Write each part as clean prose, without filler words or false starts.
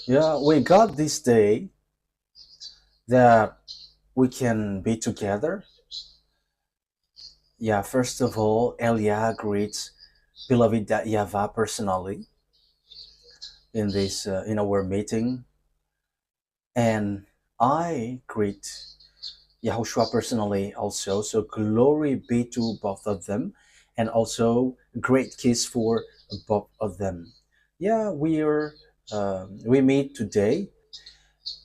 Yeah, we got this day that we can be together. Yeah, first of all, Elia greets beloved that YAHVAH personally in this in our meeting, and I greet Yahushua personally also. So glory be to both of them, and also great kiss for both of them. Yeah, we meet today.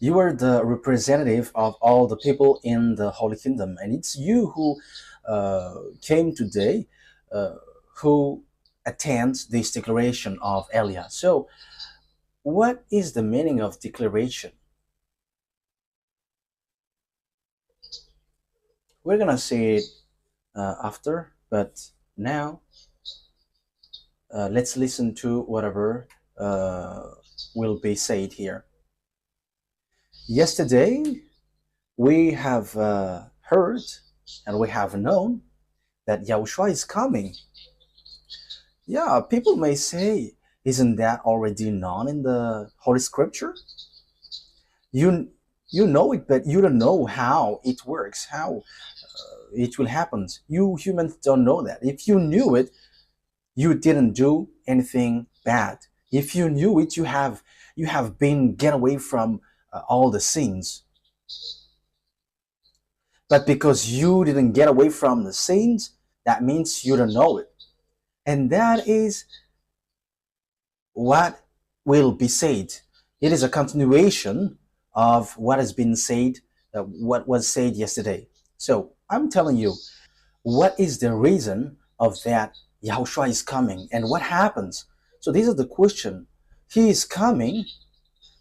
You are the representative of all the people in the Holy Kingdom, and it's you who came today, uh, who attends this declaration of Elia. So, what is the meaning of declaration? We're gonna say it after, but now let's listen to whatever uh, will be said here. Yesterday, we have heard and we have known that Yahushua is coming. Yeah, people may say, isn't that already known in the Holy Scripture? You you know it, but you don't know how it works, how it will happen. You humans don't know that. If you knew it, you didn't do anything bad. If you knew it, you have been get away from all the sins. But because you didn't get away from the sins, that means you don't know it. And that is what will be said. It is a continuation of what has been said, what was said yesterday. So I'm telling you, what is the reason of that Yahushua is coming and what happens? So this is the question. He is coming.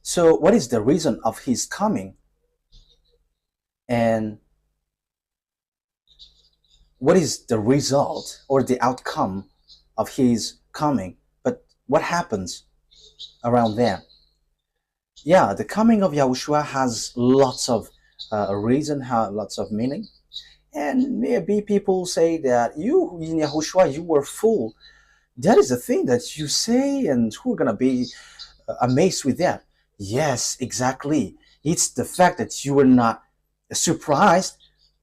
So what is the reason of his coming? And what is the result or the outcome of his coming? But what happens around there? Yeah, the coming of Yahushua has lots of reason, lots of meaning. And maybe people say that you, in Yahushua, you were full. That is the thing that you say, and who are going to be amazed with that? Yes, exactly. It's the fact that you were not surprised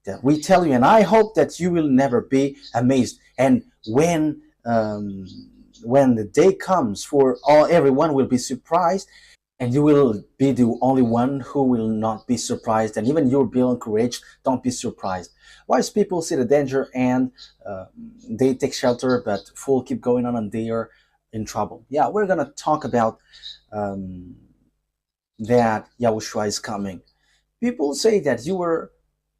that we tell you, and I hope that you will never be amazed. And when the day comes for all everyone will be surprised, and you will be the only one who will not be surprised, and even you will be encouraged. Don't be surprised. Wise people see the danger and uh, they take shelter, but fool keep going on and they are in trouble. Yeah, we're gonna talk about um, that Yahushua is coming. People say that you were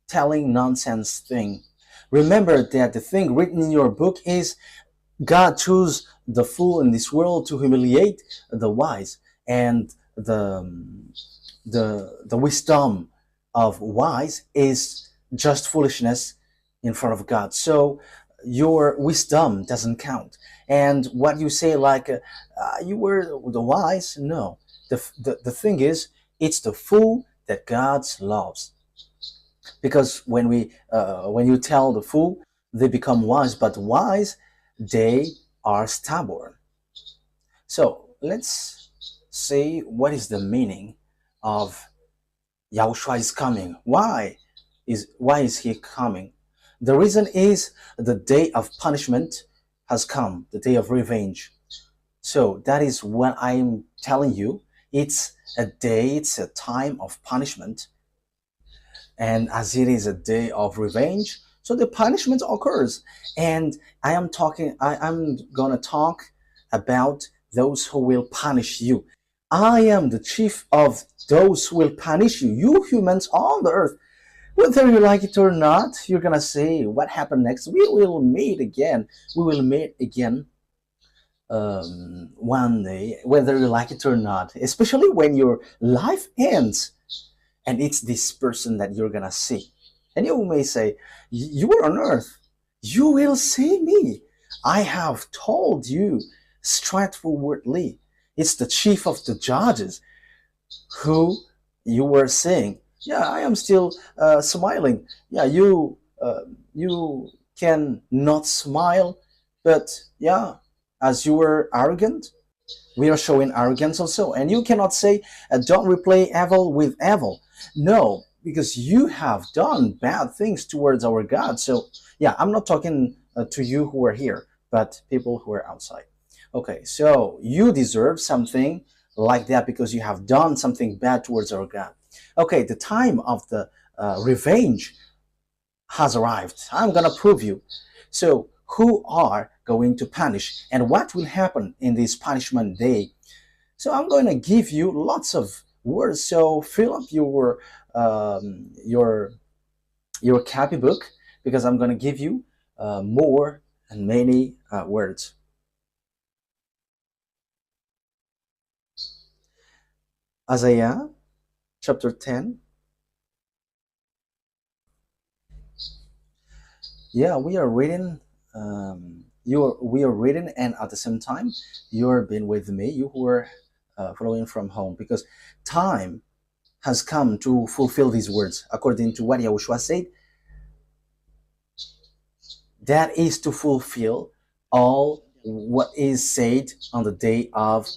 telling nonsense thing. Remember that the thing written in your book is God chose the fool in this world to humiliate the wise, and the wisdom of wise is just foolishness in front of God. So your wisdom doesn't count. And what you say, like you were the wise, no. The thing is, it's the fool that God loves. Because when you tell the fool, they become wise, but wise, they are stubborn. So let's see what is the meaning of Yahushua is coming. Why is he coming? The reason is the day of punishment has come, the day of revenge. So that is what I'm telling you. It's a time of punishment, and as it is a day of revenge, so the punishment occurs. And I'm gonna talk about those who will punish you. I am the chief of those who will punish you, you humans on the earth. Whether you like it or not, you're gonna say what happened next. We will meet again. We will meet again one day, whether you like it or not, especially when your life ends and it's this person that you're gonna see. And you may say, you were on earth, you will see me. I have told you straightforwardly. It's the chief of the judges who you were saying, yeah, I am still smiling. Yeah, you can not smile, but yeah, as you were arrogant, We are showing arrogance also. And you cannot say, don't replay evil with evil. No, because you have done bad things towards our God. So, yeah, I'm not talking to you who are here, but people who are outside. Okay, so you deserve something like that because you have done something bad towards our God. Okay, the time of the revenge has arrived. I'm going to prove you. So, who are going to punish and what will happen in this punishment day? So, I'm going to give you lots of words. So, fill up um, your your copybook because I'm going to give you more and many words. Isaiah chapter 10. Yeah, we are reading. We are reading, and at the same time, you're being with me. You who are following from home, because time has come to fulfill these words, according to what Yahushua said. That is to fulfill all what is said on the day of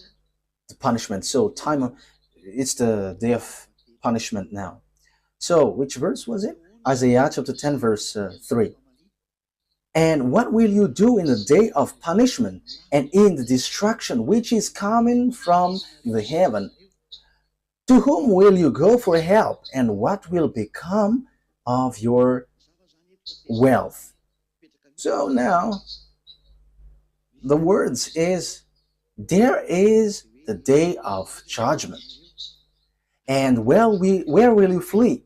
the punishment. So time, it's the day of punishment now. So which verse was it? Isaiah chapter 10, verse 3. And what will you do in the day of punishment and in the destruction which is coming from the heaven? To whom will you go for help, and what will become of your wealth? So now the words is, there is the day of judgment. And where will you flee?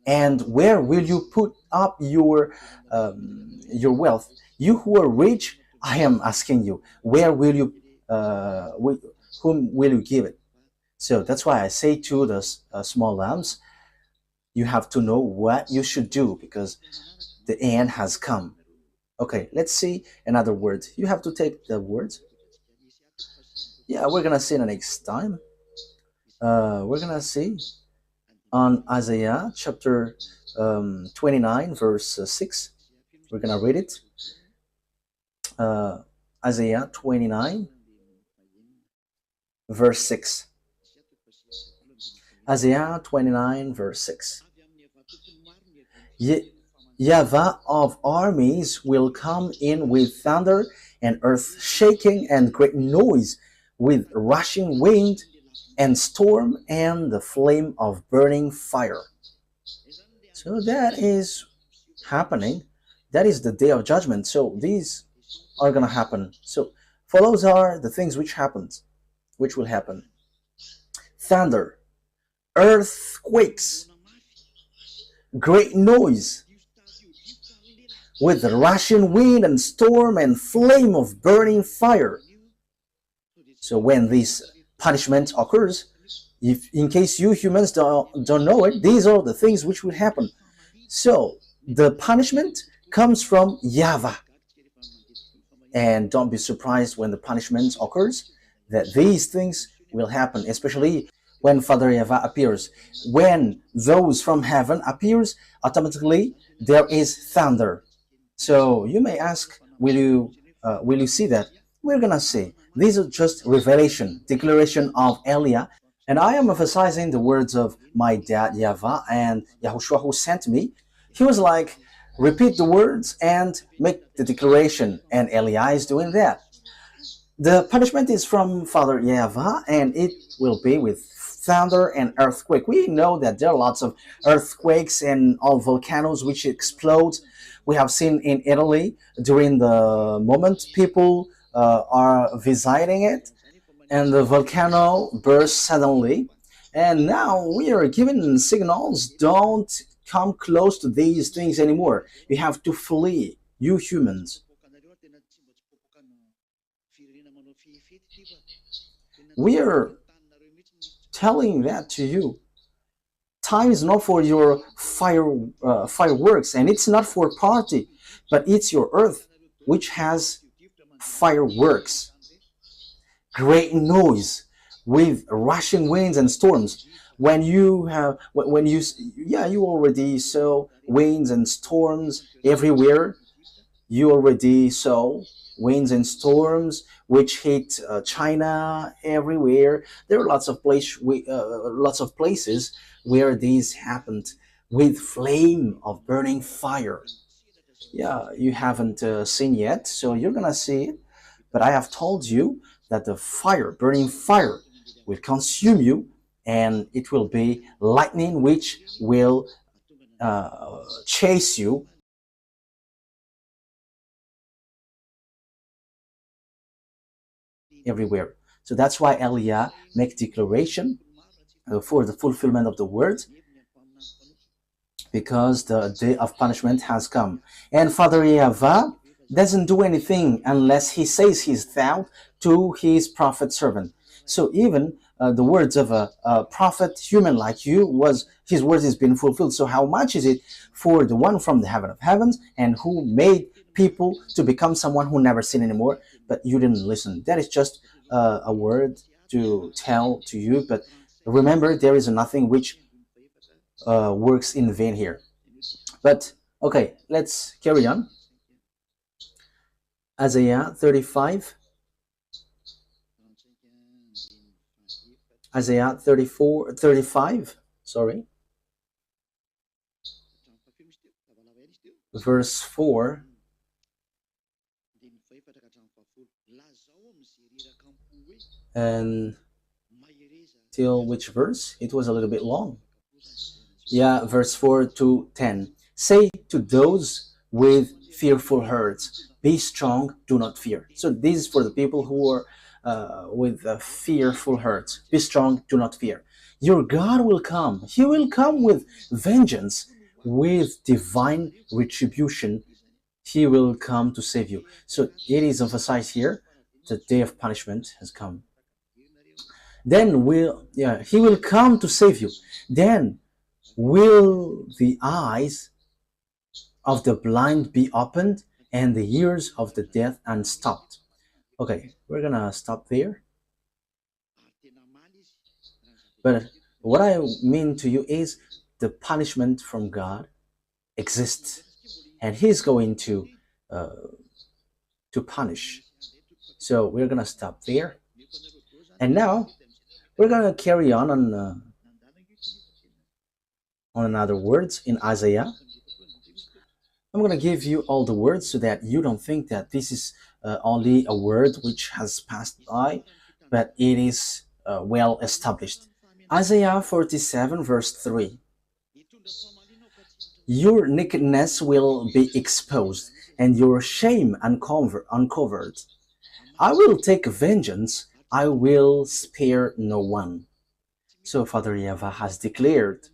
And where will you put up your wealth? You who are rich, I am asking you, where will you, whom will you give it? So that's why I say to the small lambs, you have to know what you should do because the end has come. Okay, let's see another word. You have to take the words. Yeah, we're gonna see the next time. We're gonna see on Isaiah chapter 29, verse 6. We're gonna read it. Isaiah 29, verse 6. Isaiah 29, verse 6. YAHVAH of armies will come in with thunder and earth shaking and great noise, with rushing wind and storm and the flame of burning fire. So that is happening. That is the day of judgment. So these are gonna happen. So follows are the things which will happen. Thunder, earthquakes, great noise, with rushing wind and storm and flame of burning fire. So when this punishment occurs, if in case you humans don't know it, these are the things which will happen. So the punishment comes from YAHVAH. And don't be surprised when the punishment occurs that these things will happen, especially when Father YAHVAH appears. When those from heaven appears, automatically there is thunder. So you may ask, will you see that? We're gonna see. These are just revelation, declaration of Elia, and I am emphasizing the words of my dad YAHVAH and YAHOSHUAH who sent me. He was like, repeat the words and make the declaration, and Elia is doing that. The punishment is from Father YAHVAH, and it will be with thunder and earthquake. We know that there are lots of earthquakes and all volcanoes which explode. We have seen in Italy during the moment people are visiting it, and the volcano bursts suddenly. And now we are given signals, don't come close to these things anymore. You have to flee, you humans. We are telling that to you. Time is not for your fireworks, and it's not for party, but it's your earth which has fireworks, great noise with rushing winds and storms. You already saw winds and storms everywhere. You already saw winds and storms which hit China everywhere. There are lots of places where these happened with flame of burning fire. Yeah, you haven't seen yet, so you're gonna see it. But I have told you that the fire, burning fire, will consume you, and it will be lightning which will chase you everywhere. So that's why Elia make declaration for the fulfillment of the word, because the day of punishment has come. And Father YAHVAH doesn't do anything unless he says his thou to his prophet servant. So even the words of a prophet human like you, was his word is being fulfilled. So how much is it for the one from the heaven of heavens, and who made people to become someone who never sin anymore, but you didn't listen? That is just a word to tell to you, but remember, there is nothing which works in vain here. But okay, let's carry on. Isaiah 35. Isaiah 35, sorry. Verse 4. And till which verse? It was a little bit long. Yeah, verse 4 to 10. Say to those with fearful hearts, be strong, do not fear. So this is for the people who are with fearful hearts. Be strong, do not fear. Your God will come. He will come with vengeance, with divine retribution. He will come to save you. So it is emphasized here, the day of punishment has come. Then he will come to save you. Then will the eyes of the blind be opened, and the ears of the deaf unstopped. Okay, we're gonna stop there. But what I mean to you is the punishment from God exists, and He's going to punish. So we're gonna stop there, and now we're gonna carry on another words in Isaiah. I'm going to give you all the words so that you don't think that this is only a word which has passed by, but it is well established. Isaiah 47 verse 3. Your nakedness will be exposed, and your shame uncovered. I will take vengeance, I will spare no one. So Father YAHVAH has declared,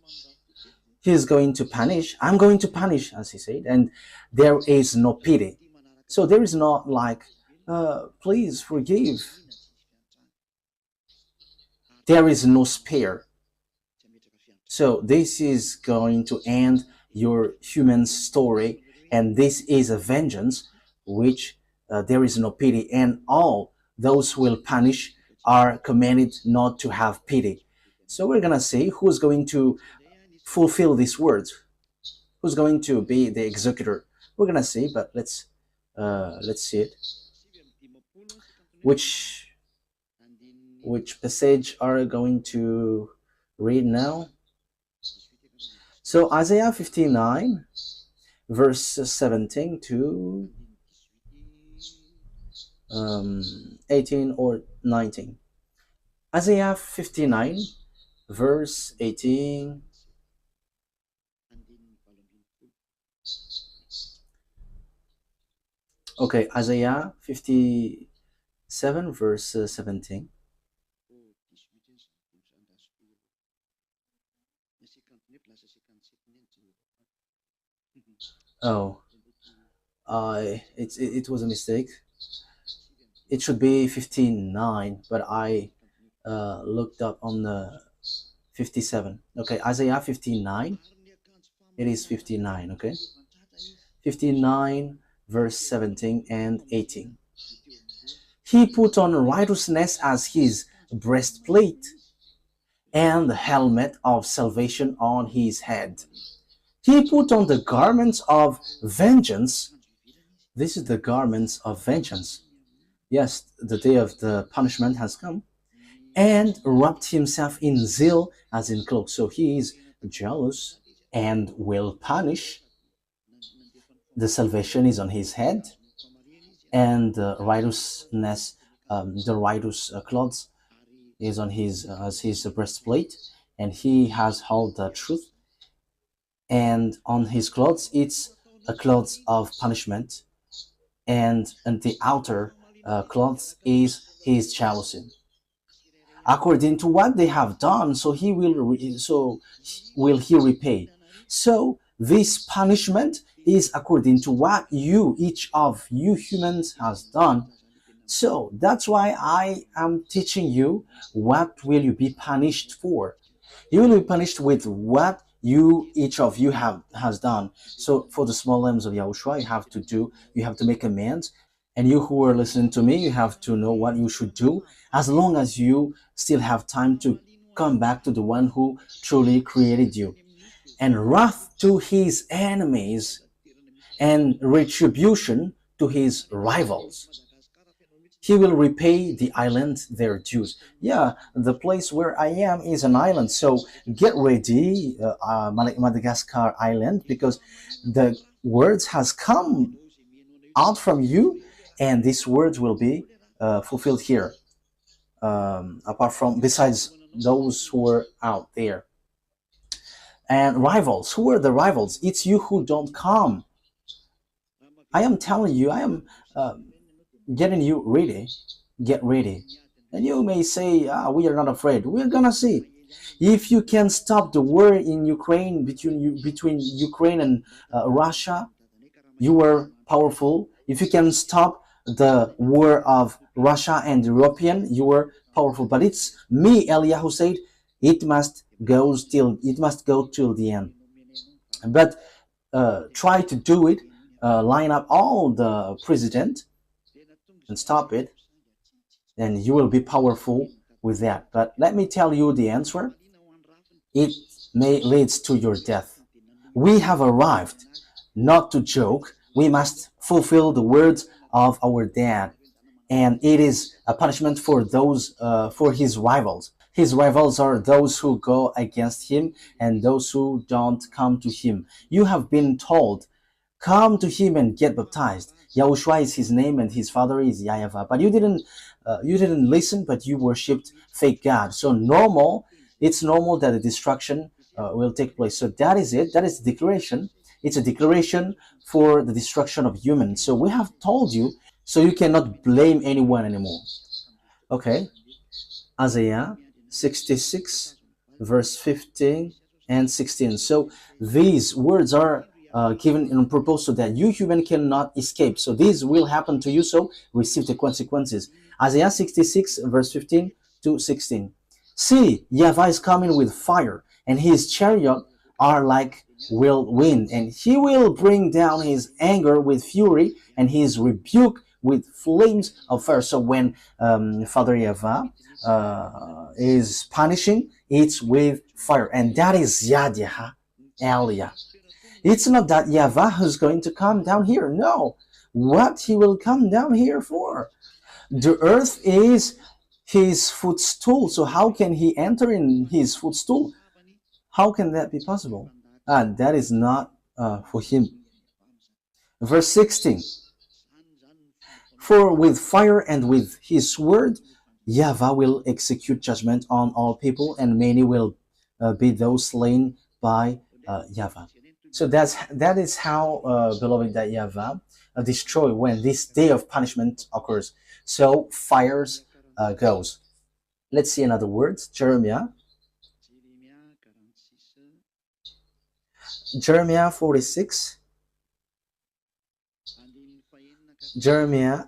He is going to punish, I'm going to punish, as he said, and there is no pity. So there is not like, please forgive. There is no spare. So this is going to end your human story, and this is a vengeance which there is no pity, and all those who will punish are commanded not to have pity. So we're gonna see who's going to fulfill these words, who's going to be the executor. We're gonna see, but let's see it. Which passage are going to read now? So Isaiah 59 verse 17 to 18 or 19. Isaiah 59 verse 18 . Okay, Isaiah 57 verse 17. Oh, it was a mistake. It should be 59, but I looked up on the 57. Okay, Isaiah 59. It is 59, okay? 59 verse 17 and 18. He put on righteousness as his breastplate, and the helmet of salvation on his head. He put on the garments of vengeance, This is the garments of vengeance. Yes, the day of the punishment has come. And wrapped himself in zeal as in cloak. So he is jealous and will punish. The salvation is on his head, and the righteous clothes is on his as his breastplate, and he has held the truth. And on his clothes, it's a clothes of punishment, and the outer clothes is his jealousy according to what they have done, so will he repay. So this punishment is according to what each of you humans has done. So that's why I am teaching you what will you be punished for. You will be punished with what each of you has done. So for the small lambs of Yahushua, you have to make amends. And you who are listening to me, you have to know what you should do, as long as you still have time to come back to the one who truly created you. And wrath to his enemies, and retribution to his rivals. He will repay the island their dues. Yeah, the place where I am is an island, so get ready, Madagascar Island, because the words has come out from you, and these words will be fulfilled here. Apart from besides those who are out there, and rivals. Who are the rivals? It's you who don't come. I am telling you. I am getting you ready. Get ready. And you may say, we are not afraid. We're gonna see. If you can stop the war in Ukraine between Ukraine and Russia, you are powerful. If you can stop the war of Russia and European, you are powerful. But it's me, Eliyahu said, it must go till the end. But try to do it. Line up all the president and stop it, and you will be powerful with that. But let me tell you the answer. It may leads to your death. We have arrived, not to joke. We must fulfill the words of our dad, and it is a punishment for those for his rivals. His rivals are those who go against him and those who don't come to him. You have been told, come to him and get baptized. Yahushua is his name and his father is YAHVAH. But you didn't listen, but you worshipped fake God. So it's normal that the destruction will take place. So that is it. That is the declaration. It's a declaration for the destruction of humans. So we have told you, so you cannot blame anyone anymore. Okay. Isaiah 66, verse 15 and 16. So these words are given in purpose so that you human cannot escape. So this will happen to you, so receive the consequences. Isaiah 66, verse 15 to 16. See, YAHVAH is coming with fire, and his chariot are like whirlwind, and he will bring down his anger with fury, and his rebuke with flames of fire. So when Father YAHVAH is punishing, it's with fire, and that is Yah, Elia. It's not that YAHVAH is going to come down here. No, what he will come down here for? The earth is his footstool. So how can he enter in his footstool? How can that be possible? And that is not for him. Verse 16. For with fire and with his word, YAHVAH will execute judgment on all people, and many will be those slain by YAHVAH. So that is how, beloved, that YAHVAH destroy when this day of punishment occurs. So fires goes. Let's see another word. Jeremiah 46. Jeremiah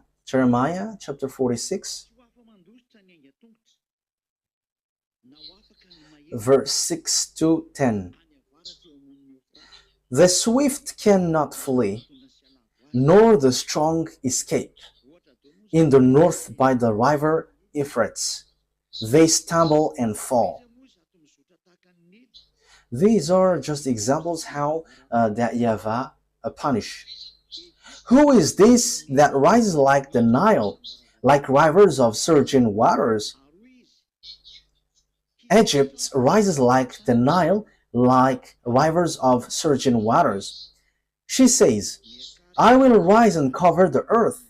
chapter 46, verse 6 to 10. The swift cannot flee, nor the strong escape. In the north by the river Euphrates, they stumble and fall. These are just examples how that YAHVAH punish. Who is this that rises like the Nile, like rivers of surging waters? Egypt rises like the Nile, like rivers of surging waters. She says, I will rise and cover the earth.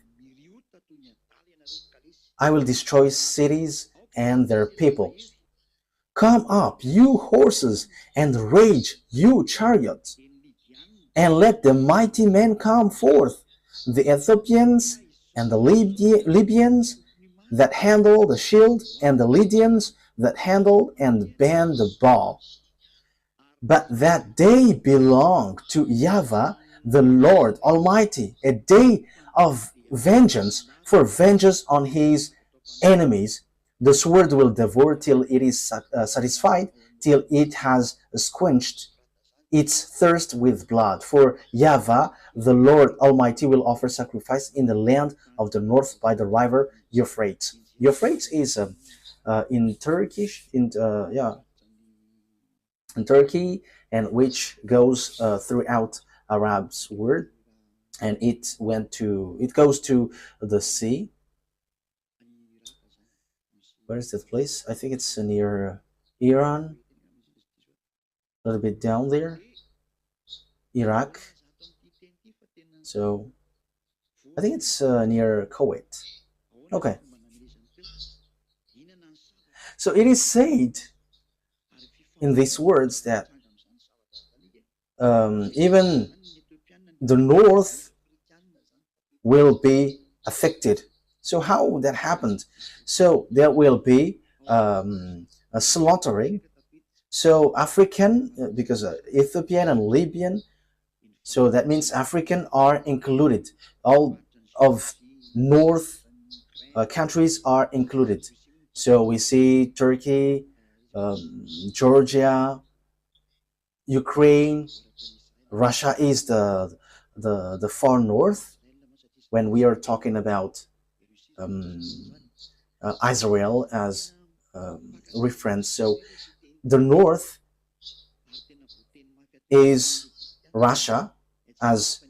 I will destroy cities and their people. Come up, you horses, and rage, you chariots, and let the mighty men come forth, the Ethiopians and the Libyans that handle the shield, and the Lydians that handle and bend the bow. But that day belonged to YAHVAH, the Lord Almighty, a day of vengeance, for vengeance on his enemies. The sword will devour till it is satisfied, till it has quenched its thirst with blood. For YAHVAH, the Lord Almighty, will offer sacrifice in the land of the north by the river Euphrates. Euphrates is in Turkish, in Turkey, and which goes throughout Arab's word, and it goes to the sea. Where is that place? I think it's near Iran, a little bit down there, Iraq. So I think it's near Kuwait. Okay. So it is said in these words that even the north will be affected. So how that happened? So there will be a slaughtering. So African, because Ethiopian and Libyan, so that means African are included. All of north countries are included. So we see Turkey, Georgia, Ukraine, Russia is the far north when we are talking about um, Israel as reference. So the north is Russia, as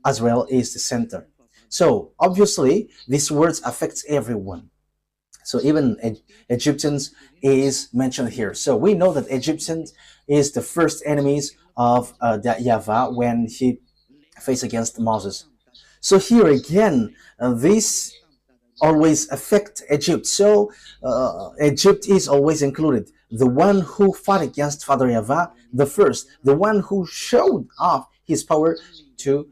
Israel is the center. So obviously these words affects everyone. So even Egyptians is mentioned here. So we know that Egyptians is the first enemies of that YAHVAH when he faced against Moses. So here again, this always affect Egypt. So Egypt is always included. The one who fought against Father YAHVAH, the first, the one who showed off his power to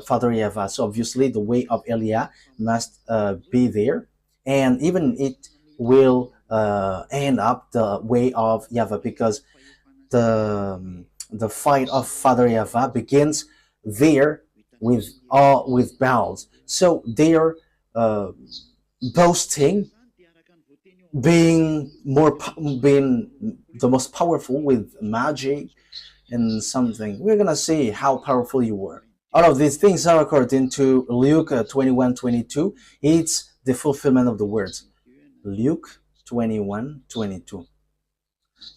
Father YAHVAH. So obviously the way of Eliah must be there, and even it will end up the way of YAHVAH, because the fight of Father YAHVAH begins there with Baals. So they are boasting being the most powerful with magic and something. We're gonna see how powerful you were. All of these things are according to Luke 21:22. It's the fulfillment of the words. Luke 21:22.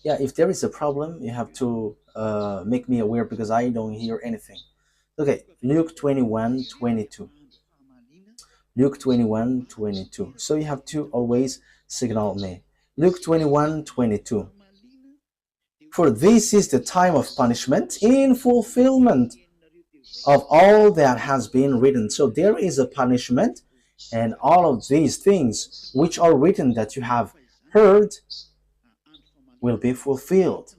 Yeah, if there is a problem, you have to make me aware, because I don't hear anything. Okay, Luke 21:22. Luke 21:22. So you have to always signal me. Luke 21:22. For this is the time of punishment in fulfillment of all that has been written. So there is a punishment, and all of these things which are written that you have heard will be fulfilled.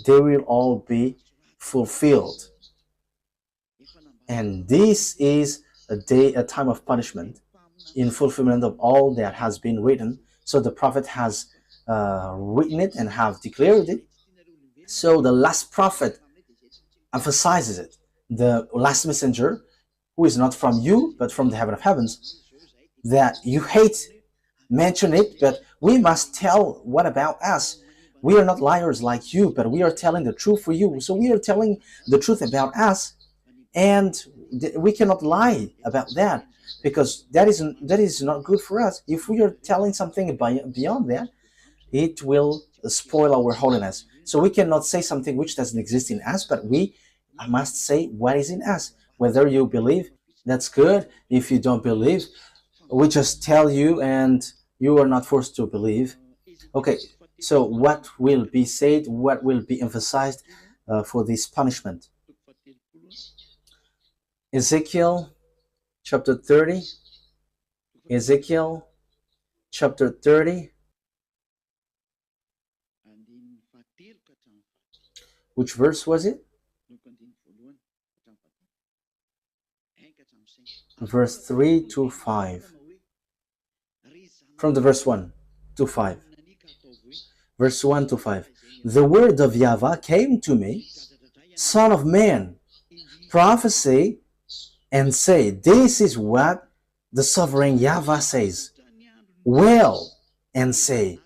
They will all be fulfilled. And this is a time of punishment in fulfillment of all that has been written. So the prophet has written it and have declared it. So the last prophet emphasizes it. The last messenger, who is not from you but from the heaven of heavens, that you hate, mention it, but we must tell what about us. We are not liars like you, but we are telling the truth for you. So we are telling the truth about us, and we cannot lie about that, because that is not good for us. If we are telling something beyond that, it will spoil our holiness. So we cannot say something which doesn't exist in us, but we must say what is in us. Whether you believe That's good. If you don't believe, we just tell you and you are not forced to believe. Okay, so what will be said, what will be emphasized for this punishment? Ezekiel chapter 30, Ezekiel chapter 30, which verse was it? Verse 3 to 5. From the verse 1 to 5. Verse 1 to 5. The word of YAHVAH came to me, Son of man, prophesy and say, this is what the sovereign YAHVAH says. Wail and say,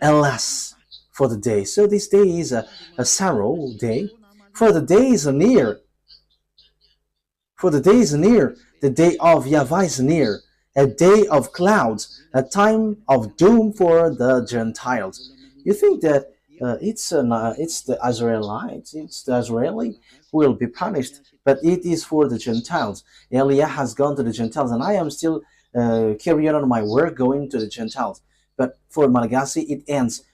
alas, for the day. So this day is a sorrow day, for the day is near. For the day is near, the day of YAHVAH is near, a day of clouds, a time of doom for the Gentiles. You think that it's the Israelites, it's the Israeli who will be punished, but it is for the Gentiles. Eliah has gone to the Gentiles, and I am still carrying on my work going to the Gentiles. But for Malagasy, it ends.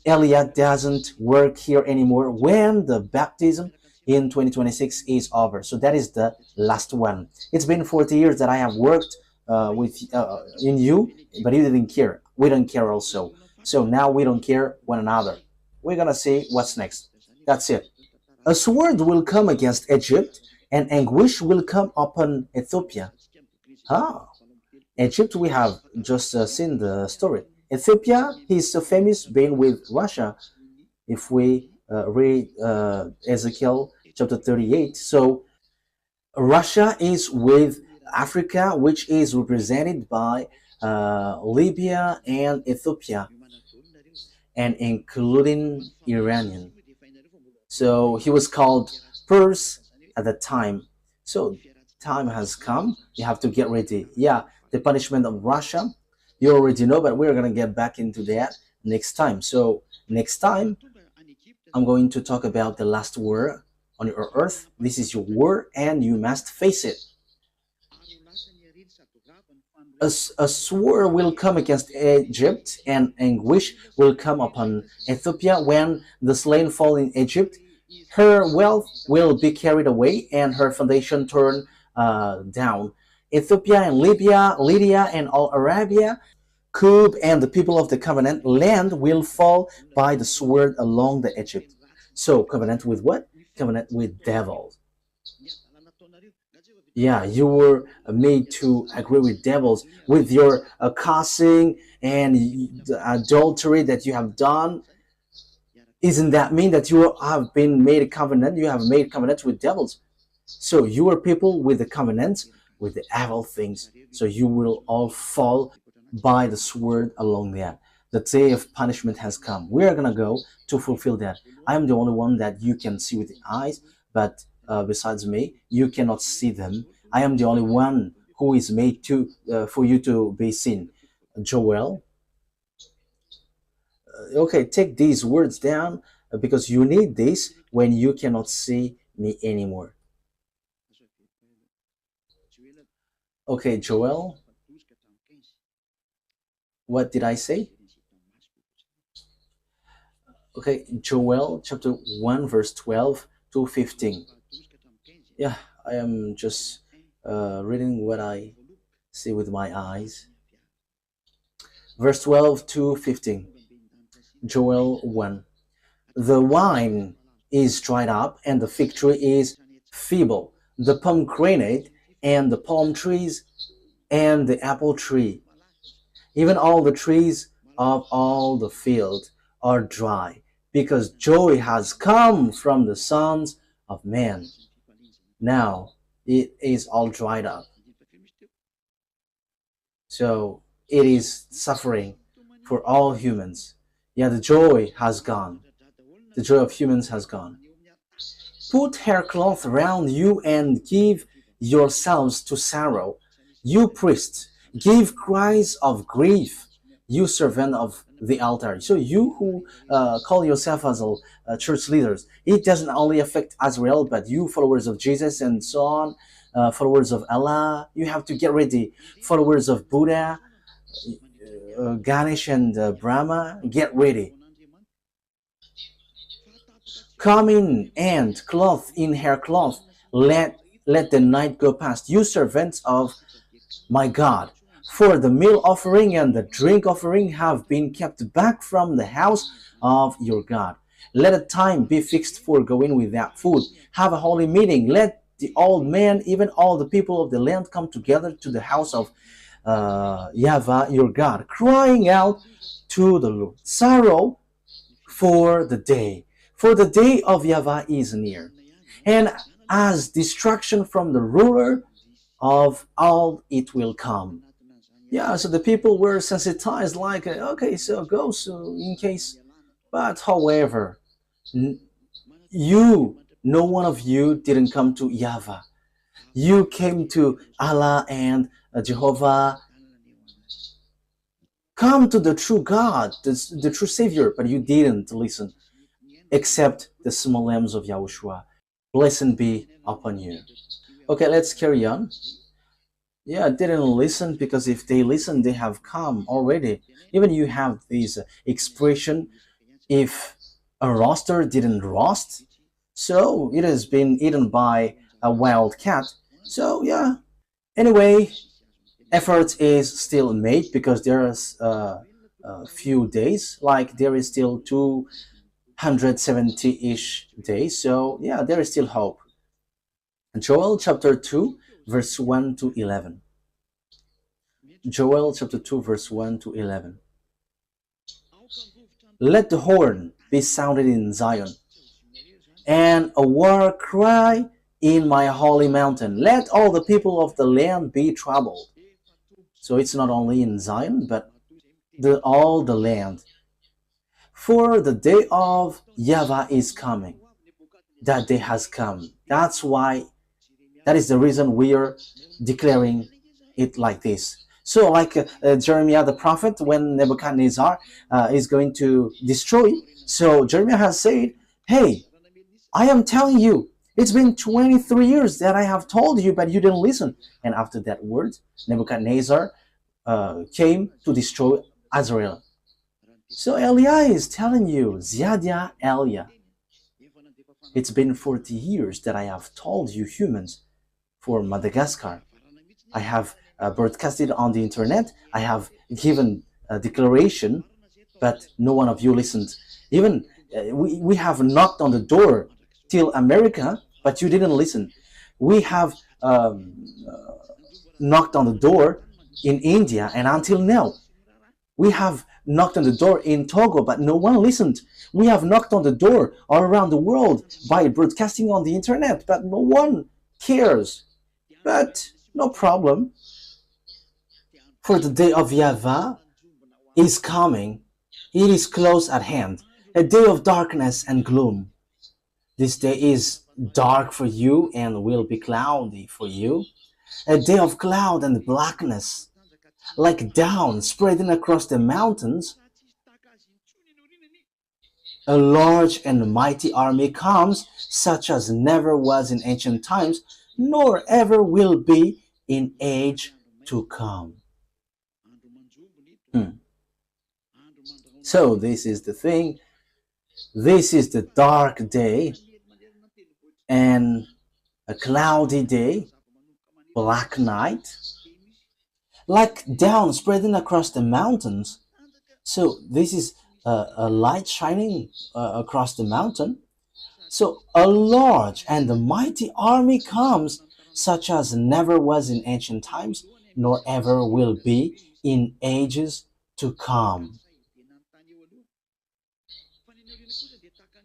Eliah doesn't work here anymore when the baptism in 2026 is over. So that is the last one. It's been 40 years that I have worked in you, but you didn't care. We don't care also. So now we don't care one another. We're gonna see what's next. That's it. A sword will come against Egypt, and anguish will come upon Ethiopia. Ah, Egypt, we have just seen the story. Ethiopia, he's so famous being with Russia. If we read Ezekiel chapter 38, so Russia is with Africa, which is represented by Libya and Ethiopia, and including Iranian. So he was called Purse at the time. So time has come. You have to get ready. Yeah, the punishment of Russia, you already know, but we're going to get back into that next time. So next time, I'm going to talk about the last war on your earth. This is your war, and you must face it. A sword will come against Egypt, and anguish will come upon Ethiopia when the slain fall in Egypt. Her wealth will be carried away, and her foundation torn down. Ethiopia and Libya, Lydia and all Arabia, Cub and the people of the covenant land will fall by the sword along the Egypt. So covenant with what? Covenant with devils. Yeah, you were made to agree with devils, with your cussing and the adultery that you have done. Isn't that mean that you have been made a covenant? You have made covenants with devils. So you are people with the covenants, with the evil things. So you will all fall by the sword along that. The day of punishment has come. We are gonna go to fulfill that. I am the only one that you can see with the eyes, but besides me, you cannot see them. I am the only one who is made to for you to be seen. Joel, okay, take these words down because you need this when you cannot see me anymore. Okay, Joel, what did I say? Okay, Joel chapter 1 verse 12 to 15. Yeah, I am just reading what I see with my eyes. Verse 12 to 15. Joel 1. The wine is dried up, and the fig tree is feeble. The pomegranate and the palm trees and the apple tree, even all the trees of all the field are dry, because joy has come from the sons of men. Now it is all dried up. So it is suffering for all humans. Yeah, the joy has gone. The joy of humans has gone. Put haircloth around you and give yourselves to sorrow. You priests, give cries of grief. you servant of the altar. So you who call yourself as church leaders, it doesn't only affect Israel, but you followers of Jesus and so on, followers of Allah, you have to get ready. Followers of Buddha, Ganesh and Brahma, get ready. Come in and cloth in hair cloth, let the night go past. You servants of my God, for the meal offering and the drink offering have been kept back from the house of your God. Let a time be fixed for going without food. Have a holy meeting. Let the old men, even all the people of the land, come together to the house of YAHVAH your God, crying out to the Lord. Sorrow for the day of YAHVAH is near, and as destruction from the ruler of all it will come. Yeah, so the people were sensitized, like, okay, so go, so in case. But however, no one of you didn't come to YAHVAH. You came to Allah and Jehovah. Come to the true God, the true Savior, but you didn't listen, except the small lambs of YAHOSHUAH. Blessing be upon you. Okay, let's carry on. Yeah, didn't listen, because if they listen, they have come already. Even you have this expression, if a rooster didn't roast, so it has been eaten by a wild cat. So yeah, anyway, effort is still made, because there's a few days, like there is still 270-ish days. So yeah, there is still hope. Joel chapter 2 verse 1 to 11. Joel chapter 2 verse 1 to 11. Let the horn be sounded in Zion, and a war cry in my holy mountain. Let all the people of the land be troubled. So it's not only in Zion, but all the land. For the day of YAHVAH is coming. That day has come. That is the reason we are declaring it like this. So like Jeremiah the prophet, when Nebuchadnezzar is going to destroy, so Jeremiah has said, hey, I am telling you, it's been 23 years that I have told you, but you didn't listen. And after that word, Nebuchadnezzar came to destroy Israel. So Elia is telling you, Ziadia Elia, it's been 40 years that I have told you humans for Madagascar. I have broadcasted on the internet. I have given a declaration, but no one of you listened. Even we have knocked on the door till America, but you didn't listen. We have knocked on the door in India, and until now, we have knocked on the door in Togo, but no one listened. We have knocked on the door all around the world by broadcasting on the internet, but no one cares. But no problem. For the day of YAHVAH is coming. It is close at hand, a day of darkness and gloom. This day is dark for you and will be cloudy for you, a day of cloud and blackness, like down spreading across the mountains. A large and mighty army comes, such as never was in ancient times, nor ever will be in age to come. So this is the thing. This is the dark day and a cloudy day, black night, like down spreading across the mountains. So this is a light shining across the mountain. So a large and a mighty army comes, such as never was in ancient times, nor ever will be in ages to come.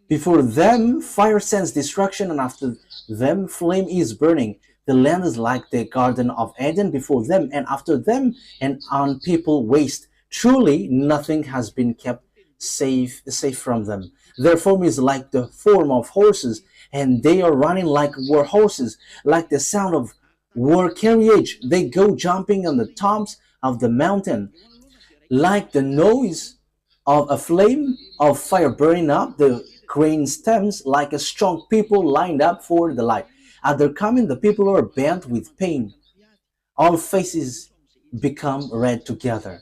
Before them fire sends destruction, and after them flame is burning. The land is like the Garden of Eden before them, and after them an unpeopled waste. Truly nothing has been kept safe from them. Their form is like the form of horses, and they are running like war horses, like the sound of war carriage. They go jumping on the tops of the mountain. Like the noise of a flame of fire burning up the crane stems, like a strong people lined up for the light. At their coming, the people are bent with pain. All faces become red together.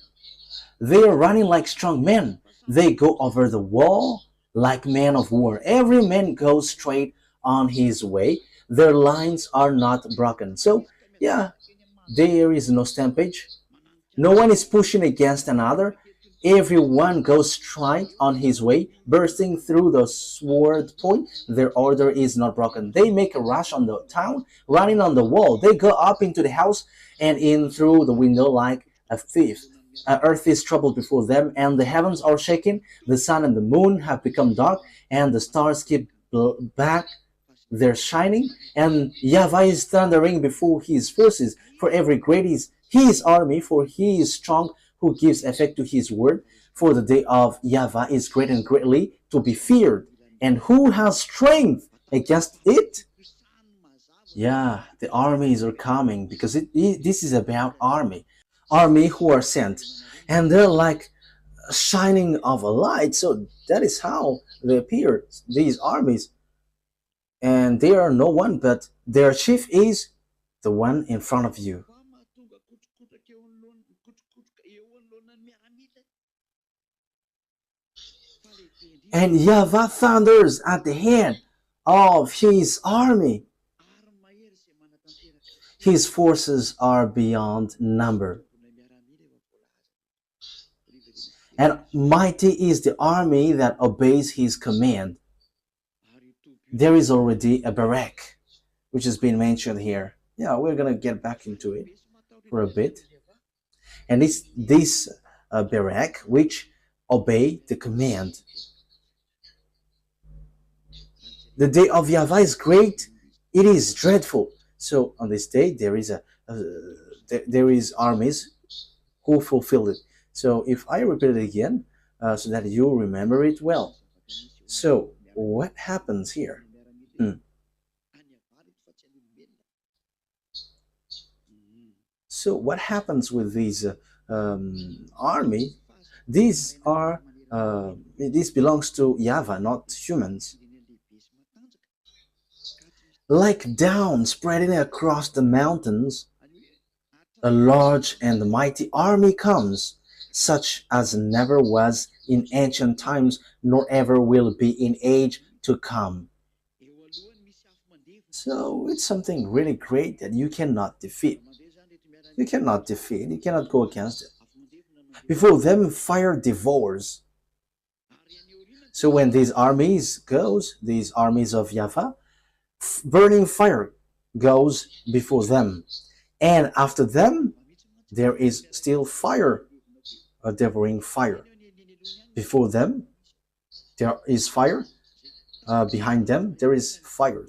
They are running like strong men. They go over the wall like men of war. Every man goes straight on his way. Their lines are not broken. So, yeah, there is no stampage. No one is pushing against another. Everyone goes straight on his way, bursting through the sword point. Their order is not broken. They make a rush on the town, running on the wall. They go up into the house and in through the window like a thief. Earth is troubled before them, and the heavens are shaken. The sun and the moon have become dark, and the stars keep back their shining. And YAHVAH is thundering before his forces. For every great is his army, for he is strong who gives effect to his word. For the day of YAHVAH is great and greatly to be feared. And who has strength against it? Yeah, the armies are coming because this is about army who are sent, and they're like shining of a light. So that is how they appear, these armies, and they are no one but their chief is the one in front of you. And YAHVAH thunders at the head of his army. His forces are beyond number. And mighty is the army that obeys his command. There is already a barrack, which has been mentioned here. Yeah, we're going to get back into it for a bit. And this barrack, which obey the command. The day of YAHVAH is great. It is dreadful. So on this day, there is armies who fulfill it. So if I repeat it again, so that you remember it well. So what happens here? So what happens with these army? These are this belongs to YAHVAH, not humans. Like down spreading across the mountains, a large and mighty army comes, such as never was in ancient times, nor ever will be in age to come. So it's something really great that you cannot defeat. You cannot defeat, you cannot go against it. Before them, fire devours. So when these armies goes, these armies of YAHVAH, burning fire goes before them. And after them, there is still fire, a devouring fire. Before them, there is fire. Behind them, there is fire.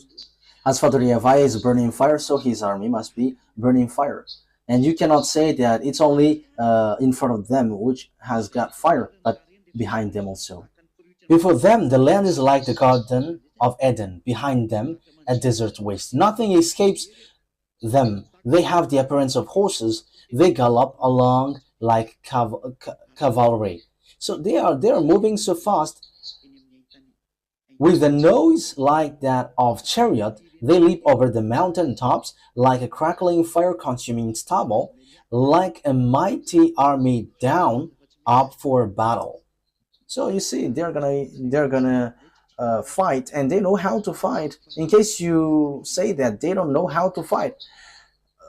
As Father YAHVAH is burning fire, so his army must be burning fire. And you cannot say that it's only in front of them which has got fire, but behind them also. Before them, the land is like the Garden of Eden. Behind them, a desert waste. Nothing escapes them. They have the appearance of horses. They gallop along like cavalry. So they are moving so fast with a noise like that of chariot. They leap over the mountain tops like a crackling fire-consuming stubble, like a mighty army down up for battle. So you see, they're gonna fight, and they know how to fight. In case you say that they don't know how to fight,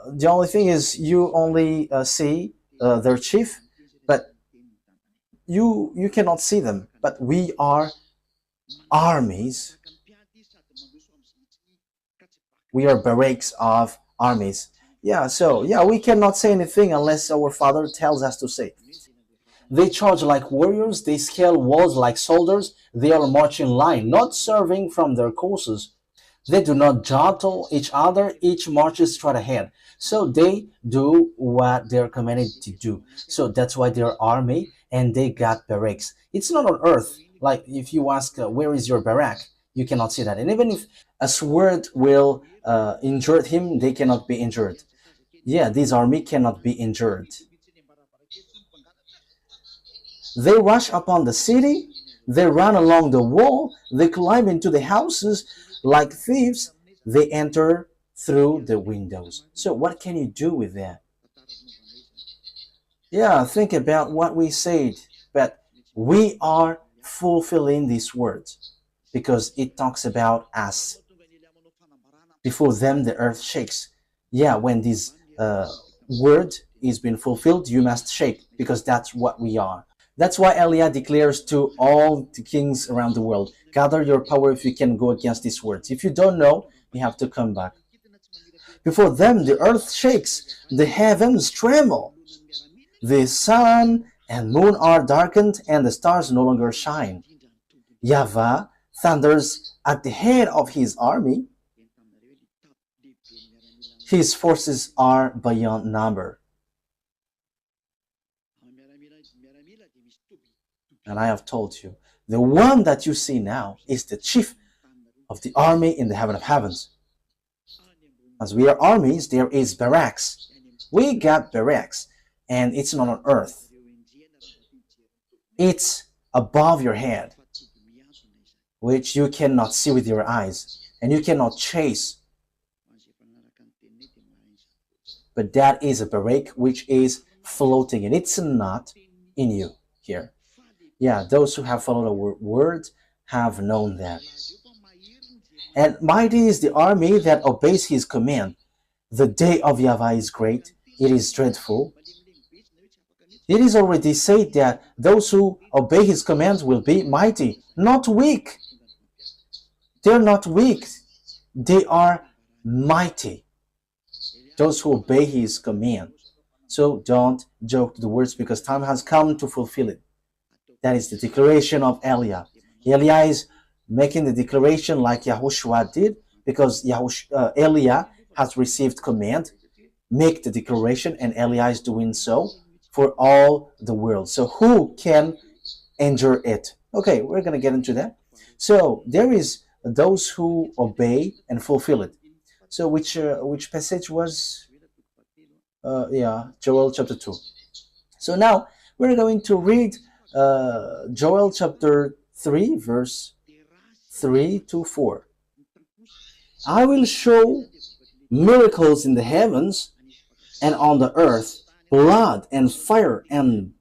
the only thing is you only see their chief, but you cannot see them. But we are armies. We are barracks of armies. Yeah, so yeah, we cannot say anything unless our Father tells us to say. They charge like warriors, they scale walls like soldiers, they are marching line, not serving from their courses. They do not jostle each other, each marches straight ahead. So they do what they're commanded to do. So that's why they're army and they got barracks. It's not on earth. Like if you ask, where is your barrack? You cannot see that. And even if a sword will injure him, they cannot be injured. Yeah, this army cannot be injured. They rush upon the city, they run along the wall, they climb into the houses like thieves, they enter through the windows. So, what can you do with that? Yeah, think about what we said, but we are fulfilling these words because it talks about us. Before them, the earth shakes. Yeah, when this word is being fulfilled, you must shake because that's what we are. That's why Eliah declares to all the kings around the world, gather your power if you can go against these words. If you don't know, you have to come back. Before them, the earth shakes, the heavens tremble. The sun and moon are darkened, and the stars no longer shine. YAHVAH thunders at the head of his army. His forces are beyond number. And I have told you, the one that you see now is the chief of the army in the heaven of heavens. As we are armies, there is barracks. We got barracks, and it's not on earth. It's above your head, which you cannot see with your eyes, and you cannot chase. But that is a barrack which is floating, and it's not in you here. Yeah, those who have followed our word have known that. And mighty is the army that obeys his command. The day of YAHVAH is great, it is dreadful. It is already said that those who obey his commands will be mighty, not weak. They're not weak, they are mighty. Those who obey his command. So don't joke the words because time has come to fulfill it. That is the declaration of Eliah. Eliah is making the declaration like YAHOSHUAH did because Eliah has received command, make the declaration, and Eliah is doing so for all the world. So who can endure it? Okay, we're going to get into that. So there is those who obey and fulfill it. So which passage was? Joel chapter 2. So now we're going to read Joel chapter 3, verse 3 to 4. I will show miracles in the heavens and on the earth, blood and fire and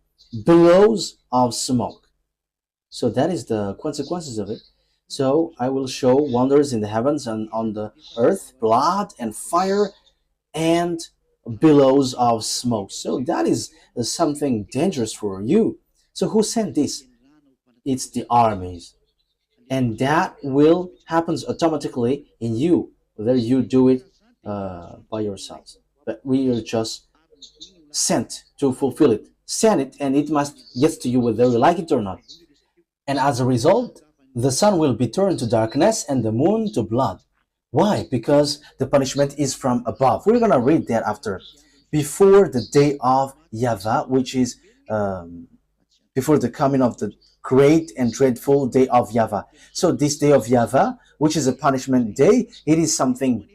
billows of smoke. So that is the consequences of it. So I will show wonders in the heavens and on the earth, blood and fire and billows of smoke. So that is something dangerous for you. So who sent this? It's the armies. And that will happen automatically in you, whether you do it by yourselves. But we are just sent to fulfill it. Send it, and it must get to you whether you like it or not. And as a result, the sun will be turned to darkness and the moon to blood. Why? Because the punishment is from above. We're going to read that after. Before the day of YAHVAH, which is before the coming of the great and dreadful day of YAHVAH. So this day of YAHVAH, which is a punishment day, it is something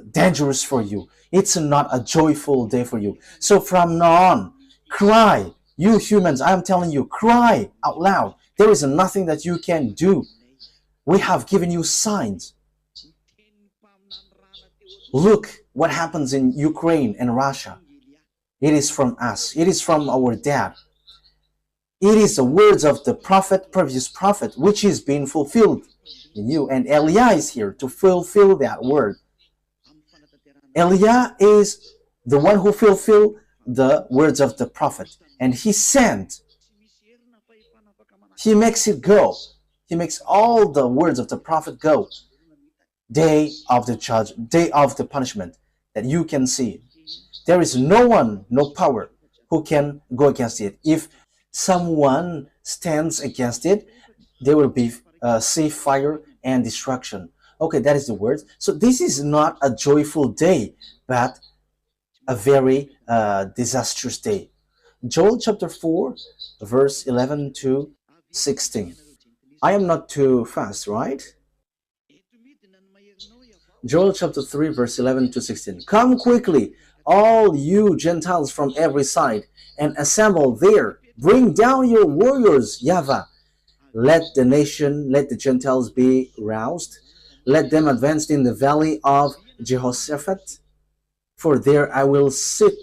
dangerous for you. It's not a joyful day for you. So from now on, cry. You humans, I am telling you, cry out loud. There is nothing that you can do. We have given you signs. Look what happens in Ukraine and Russia. It is from us. It is from our dad. It is the words of the prophet, previous prophet, which is being fulfilled in you. And Eliah is here to fulfill that word. Eliah is the one who fulfilled the words of the prophet. And he sent. He makes it go. He makes all the words of the prophet go. Day of the judge, day of the punishment that you can see. There is no one, no power who can go against it. If someone stands against it, there will be sea, fire, and destruction. Okay, that is the word. So this is not a joyful day, but a very disastrous day. Joel chapter 4, verse 11 to 16. I am not too fast, right? Joel chapter 3, verse 11 to 16. Come quickly, all you Gentiles from every side, and assemble there. Bring down your warriors, YAHVAH. Let the Gentiles be roused. Let them advance in the valley of Jehoshaphat. For there I will sit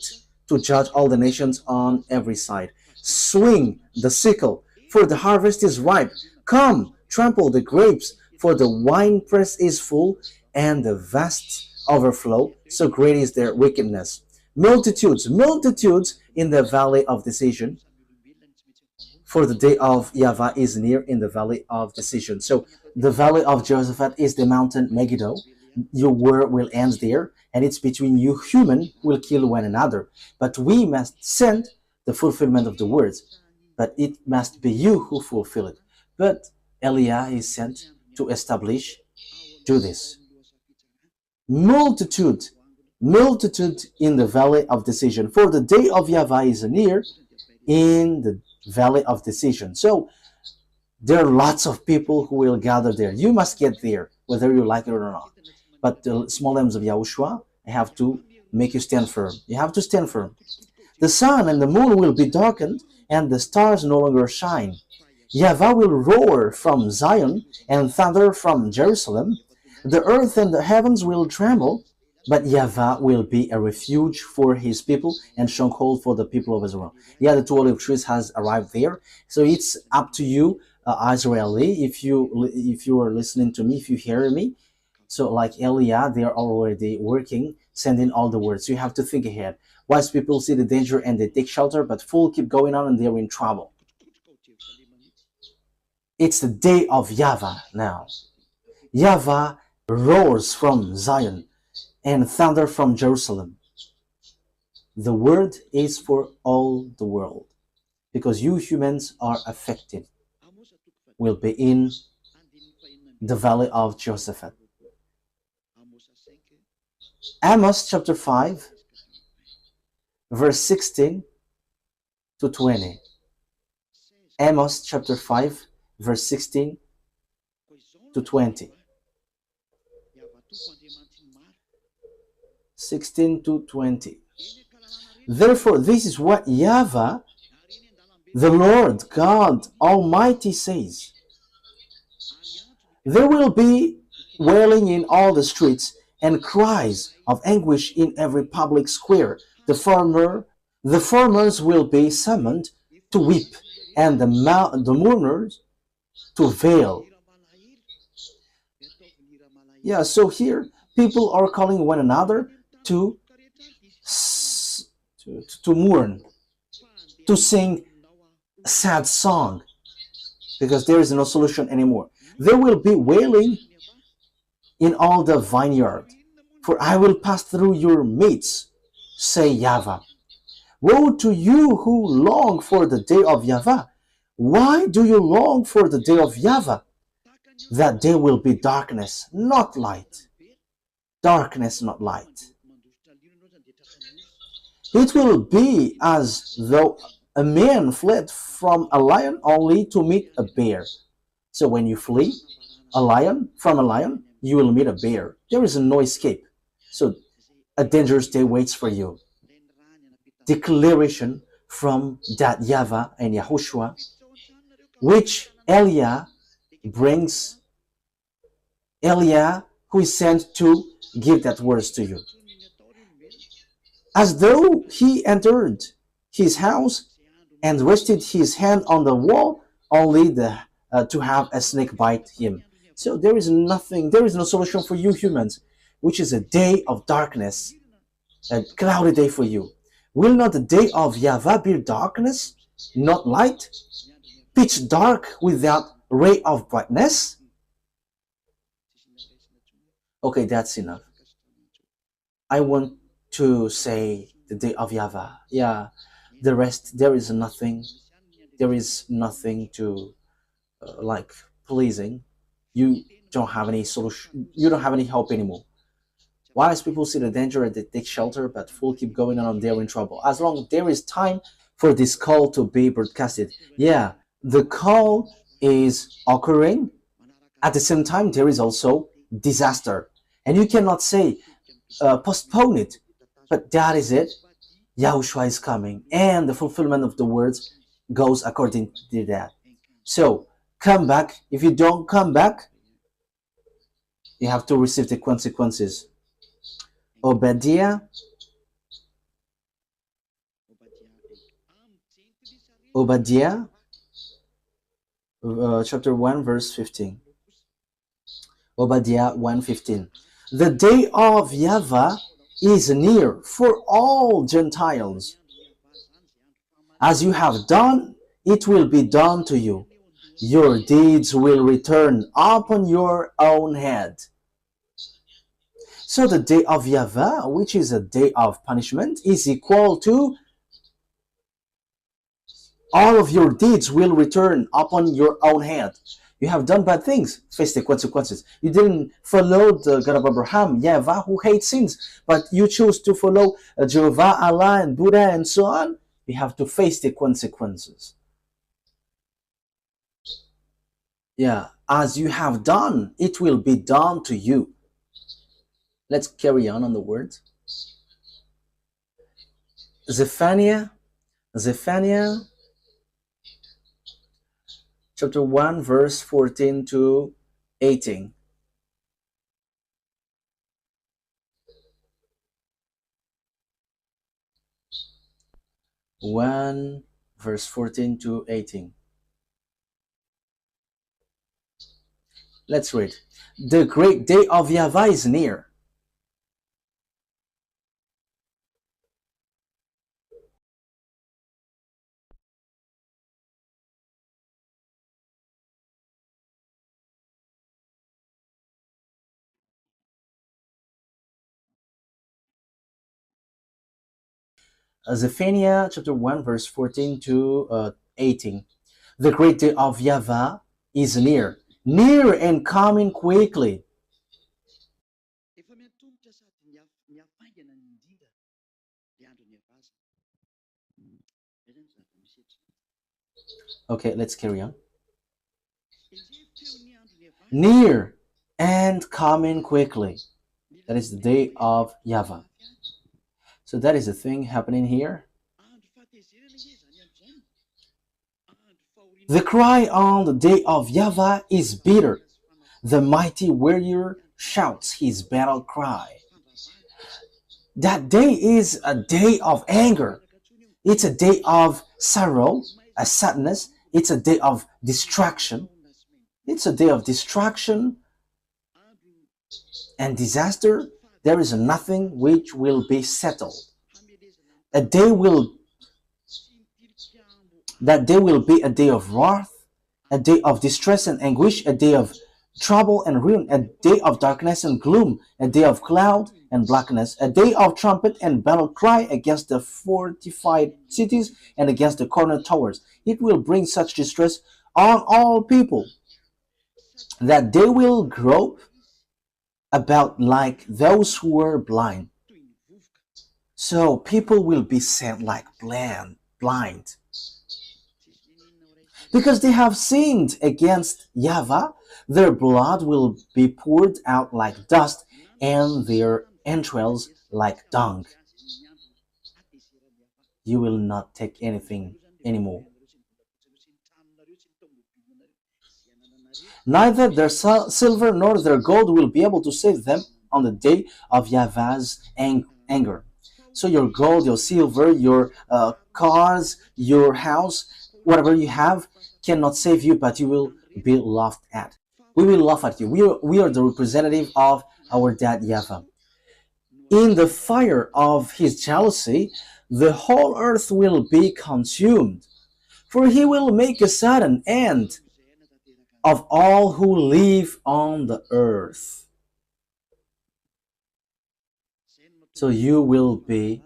to judge all the nations on every side. Swing the sickle, for the harvest is ripe. Come, trample the grapes, for the winepress is full, and the vast overflow, so great is their wickedness. Multitudes, multitudes in the valley of decision, for the day of YAHVAH is near in the valley of decision. So the valley of Jehoshaphat is the mountain Megiddo. Your war will end there, and it's between you human will kill one another. But we must send the fulfillment of the words. But it must be you who fulfill it. But Eliah is sent to establish, do this. Multitude, multitude in the valley of decision. For the day of YAHVAH is near in the valley of decision. So there are lots of people who will gather there. You must get there, whether you like it or not. But the small names of Yahushua, I have to make you stand firm. You have to stand firm. The sun and the moon will be darkened, and the stars no longer shine. YAHVAH will roar from Zion and thunder from Jerusalem. The earth and the heavens will tremble, but YAHVAH will be a refuge for his people and stronghold for the people of Israel. Yeah, the two olive trees has arrived there. So it's up to you, Israeli, if you are listening to me, if you hear me. So like Eliah, they are already working, sending all the words. So you have to think ahead. Wise people see the danger and they take shelter, but fools keep going on and they're in trouble. It's the day of YAHVAH now. YAHVAH roars from Zion and thunder from Jerusalem. The word is for all the world, because you humans are affected. Will be in the valley of Jehoshaphat. Amos chapter 5, verse 16 to 20. Amos chapter 5, verse 16 to 20. 16 to 20. Therefore, this is what YAHVAH, the Lord God Almighty says. There will be wailing in all the streets and cries of anguish in every public square. The farmers will be summoned to weep, and the mourners to wail. Yeah, so here people are calling one another to mourn, to sing a sad song, because there is no solution anymore. There will be wailing in all the vineyard, for I will pass through your midst, say YAHVAH. Woe to you who long for the day of YAHVAH. Why do you long for the day of YAHVAH? That day will be darkness, not light. Darkness, not light. It will be as though a man fled from a lion only to meet a bear. So when you flee from a lion, you will meet a bear. There is no escape. So a dangerous day waits for you. Declaration from that YAHVAH and YAHOSHUAH, which Eliah brings. Eliah, who is sent to give that words to you. As though he entered his house and rested his hand on the wall, only to have a snake bite him. So there is nothing, there is no solution for you humans, which is a day of darkness, a cloudy day for you. Will not the day of YAHVAH be darkness, not light, pitch dark without ray of brightness? Okay, that's enough. I want to say the day of YAHVAH. Yeah, the rest, there is nothing to like pleasing. You don't have any solution, you don't have any help anymore. Wise people see the danger and they take shelter, but fools keep going on, they're in trouble. As long as there is time for this call to be broadcasted. Yeah, the call is occurring. At the same time, there is also disaster. And you cannot say, postpone it. But that is it. Yahushua is coming. And the fulfillment of the words goes according to that. So come back. If you don't come back, you have to receive the consequences. Obadiah, Obadiah, chapter 1, verse 15. Obadiah 1:15. The day of YAHVAH is near for all Gentiles. As you have done, it will be done to you. Your deeds will return upon your own head. So the day of YAHVAH, which is a day of punishment, is equal to all of your deeds will return upon your own head. You have done bad things, face the consequences. You didn't follow the God of Abraham, YAHVAH, who hates sins, but you choose to follow Jehovah, Allah, and Buddha, and so on. You have to face the consequences. Yeah, as you have done, it will be done to you. Let's carry on the words. Zephaniah, chapter 1, verse 14 to 18. 1 verse 14 to 18. Let's read. The great day of YAHVAH is near. Zephaniah chapter 1 verse 14 to 18. The great day of YAHVAH is near, near and coming quickly. Okay, let's carry on. Near and coming quickly. That is the day of YAHVAH. So that is the thing happening here. The cry on the day of YAHVAH is bitter. The mighty warrior shouts his battle cry. That day is a day of anger. It's a day of sorrow, a sadness. It's a day of distraction. It's a day of distraction and disaster. There is nothing which will be settled. That day will be a day of wrath, a day of distress and anguish, a day of trouble and ruin, a day of darkness and gloom, a day of cloud and blackness, a day of trumpet and battle cry against the fortified cities and against the corner towers. It will bring such distress on all people that they will grope about like those who were blind. So people will be sent like blind. Because they have sinned against YAHVAH, their blood will be poured out like dust and their entrails like dung. You will not take anything anymore. Neither their silver nor their gold will be able to save them on the day of YAHVAH's anger. So your gold, your silver, your cars, your house, whatever you have cannot save you, but you will be laughed at. We will laugh at you. We are the representative of our dad YAHVAH. In the fire of his jealousy, the whole earth will be consumed, for he will make a sudden end of all who live on the earth. So you will be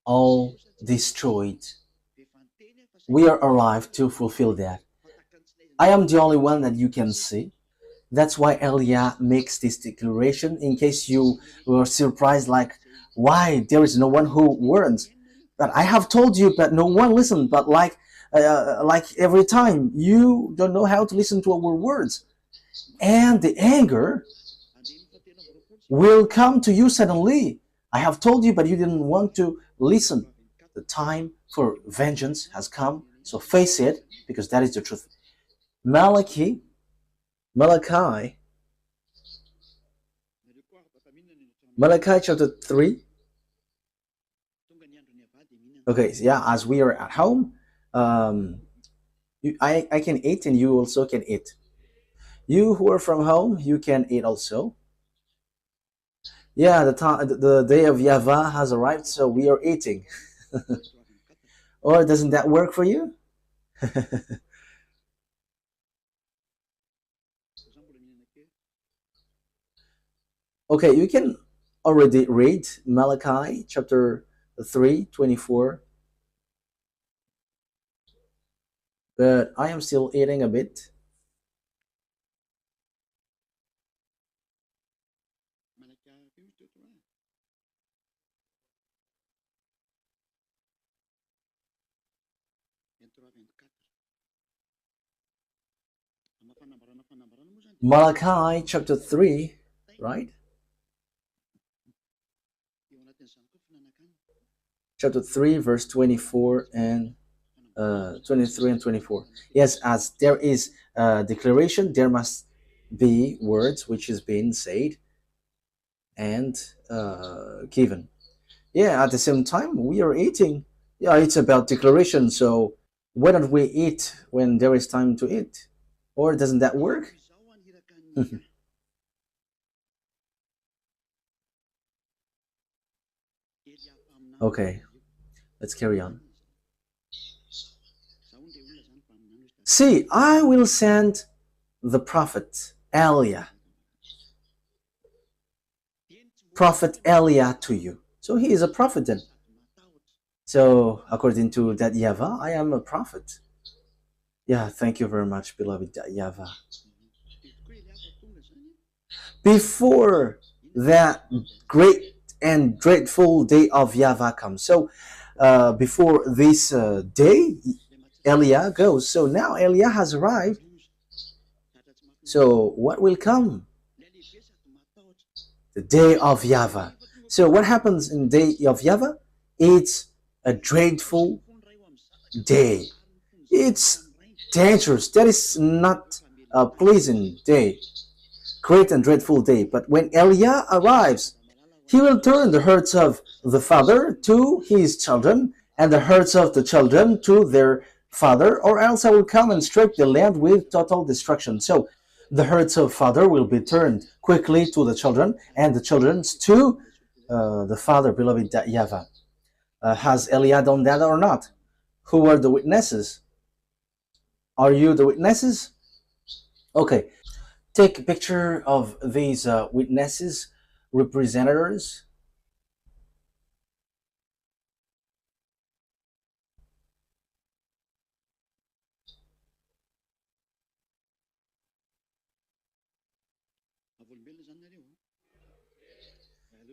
all destroyed. We are alive to fulfill that. I am the only one that you can see. That's why Elia makes this declaration, in case you were surprised, like, why there is no one who warns. But I have told you, but no one listened. But like every time, you don't know how to listen to our words. And the anger will come to you suddenly. I have told you, but you didn't want to listen. The time for vengeance has come. So face it, because that is the truth. Malachi, Malachi chapter 3. Okay, so yeah, as we are at home, um, I can eat and you also can eat. You who are from home, you can eat also. Yeah, the day of YAHVAH has arrived, so we are eating. Or doesn't that work for you? Okay, you can already read Malachi chapter 3:24, but I am still eating a bit. Malachi chapter 3, right? Chapter 3, verse 24 and 23 and 24. Yes, as there is a declaration, there must be words which is being said and given. Yeah, at the same time, we are eating. Yeah, it's about declaration. So why don't we eat when there is time to eat? Or doesn't that work? Okay, let's carry on. See, I will send the prophet Elia to you. So he is a prophet then. So according to that YAHVAH, I am a prophet. Yeah, thank you very much, beloved YAHVAH. Before that great and dreadful day of YAHVAH comes. So before this day, Elia goes. So now Elia has arrived. So what will come? The day of YAHVAH. So what happens in the day of YAHVAH? It's a dreadful day. It's dangerous. That is not a pleasant day. Great and dreadful day. But when Elia arrives, he will turn the hearts of the father to his children, and the hearts of the children to their father, or else I will come and strike the land with total destruction. So the hearts of father will be turned quickly to the children, and the children's to the father, beloved YAHVAH. Has Elia done that or not? Who are the witnesses? Are you the witnesses? Okay, take a picture of these witnesses, representatives.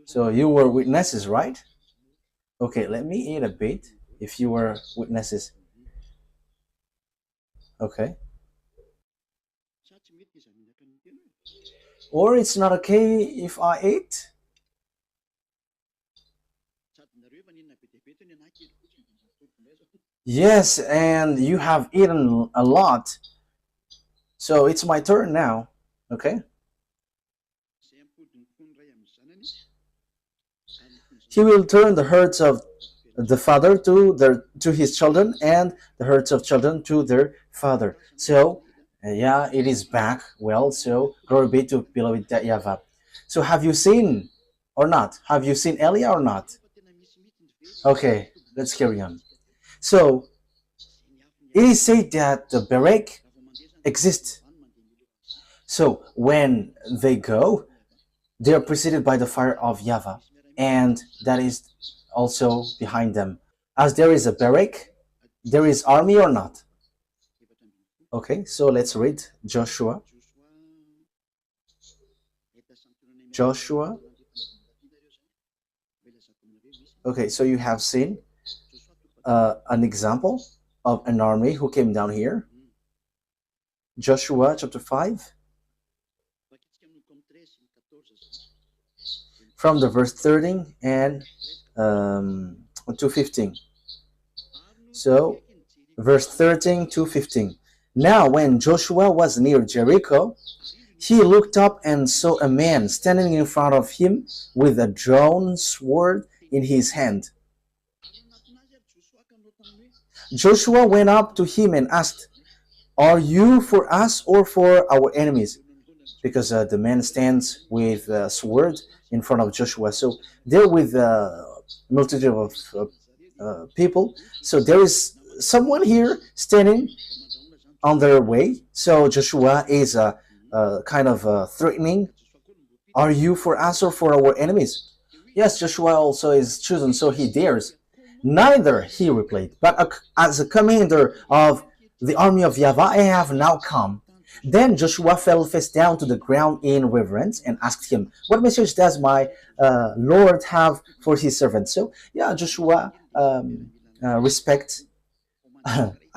So you were witnesses, right? Okay, let me eat a bit if you were witnesses. Okay. Or it's not okay if I eat? Yes, and you have eaten a lot. So it's my turn now. Okay. He will turn the hearts of the father to his children, and the hearts of children to their father. So yeah, it is back. Well, so glory be to beloved YAHVAH. So have you seen or not? Have you seen Elia or not? Okay, let's carry on. So it is said that the Berek exists. So when they go, they are preceded by the fire of YAHVAH, and that is also behind them. As there is a Berek, there is army or not? Okay, so let's read Joshua. Joshua. Okay, so you have seen an example of an army who came down here. Joshua chapter 5, from the verse 13 and to 15. So, verse 13 to 15. Now, when Joshua was near Jericho, he looked up and saw a man standing in front of him with a drawn sword in his hand. Joshua went up to him and asked, "Are you for us or for our enemies?" Because the man stands with a sword in front of Joshua. So they're with a multitude of people. So there is someone here standing on their way. So Joshua is kind of threatening, "Are you for us or for our enemies?" Yes, Joshua also is chosen, so he dares. "Neither," he replied, "but as a commander of the army of YAHVAH, I have now come." Then Joshua fell face down to the ground in reverence and asked him, "What message does my Lord have for his servant?" So, yeah, Joshua respect.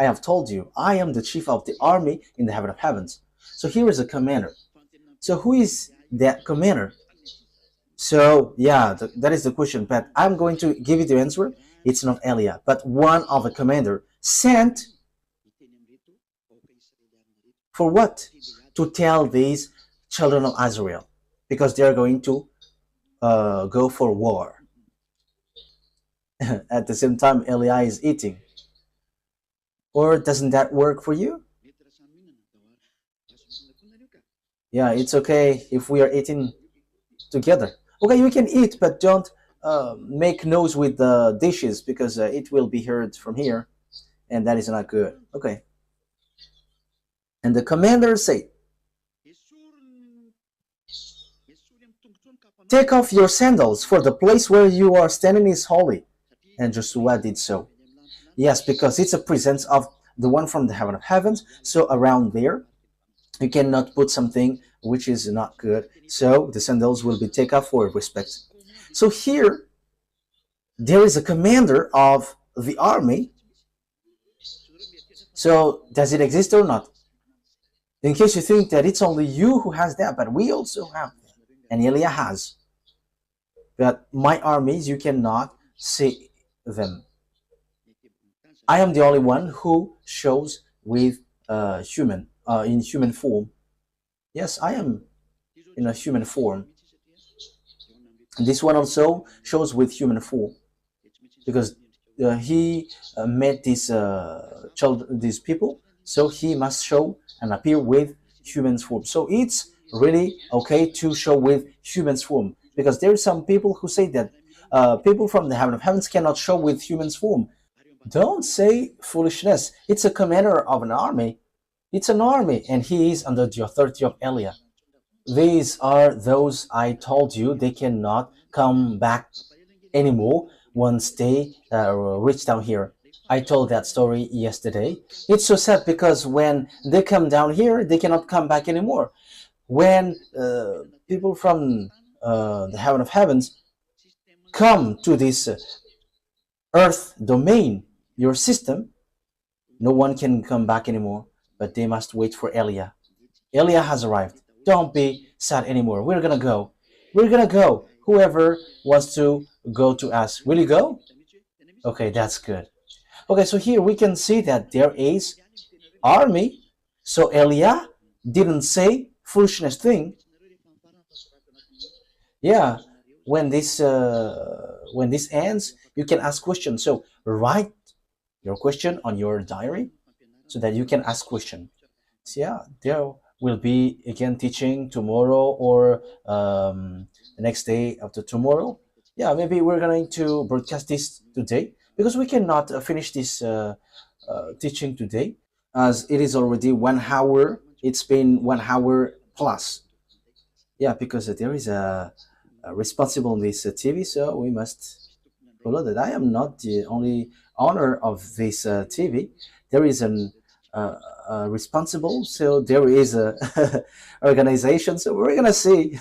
I have told you, I am the chief of the army in the heaven of heavens. So here is a commander. So who is that commander? So yeah, that is the question. But I'm going to give you the answer. It's not Eliah, but one of the commander sent for what? To tell these children of Israel, because they are going to go for war. At the same time, Eliah is eating. Or doesn't that work for you? Yeah, it's okay if we are eating together. Okay, you can eat, but don't make noise with the dishes because it will be heard from here, and that is not good. Okay. And the commander said, "Take off your sandals, for the place where you are standing is holy." And Joshua did so. Yes, because it's a presence of the one from the heaven of heavens. So around there, you cannot put something which is not good. So the sandals will be taken off for respect. So here, there is a commander of the army. So does it exist or not? In case you think that it's only you who has that, but we also have that. And Eliah has. But my armies, you cannot see them. I am the only one who shows with in human form. Yes, I am in a human form. This one also shows with human form because he met these people, so he must show and appear with human form. So it's really okay to show with human form because there are some people who say that people from the heaven of heavens cannot show with human form. Don't say foolishness. It's a commander of an army. It's an army, and he is under the authority of Eliah. These are those I told you they cannot come back anymore once they reach down here. I told that story yesterday. It's so sad because when they come down here, they cannot come back anymore. When people from the heaven of heavens come to this earth domain, your system, no one can come back anymore, but they must wait for Eliah. Eliah has arrived. Don't be sad anymore. We're gonna go. We're gonna go. Whoever wants to go to us, will you go? Okay, that's good. Okay, so here we can see that there is army. So Eliah didn't say foolishness thing. Yeah, when this ends, you can ask questions. So write your question on your diary so that you can ask question. So yeah, there will be again teaching tomorrow or the next day after tomorrow. Yeah, maybe we're going to broadcast this today because we cannot finish this teaching today as it is already 1 hour. It's been 1 hour plus. Yeah, because there is a responsible in this TV, so we must follow that. I am not the only owner of this TV. There is an responsible, so there is a organization. So we're gonna see.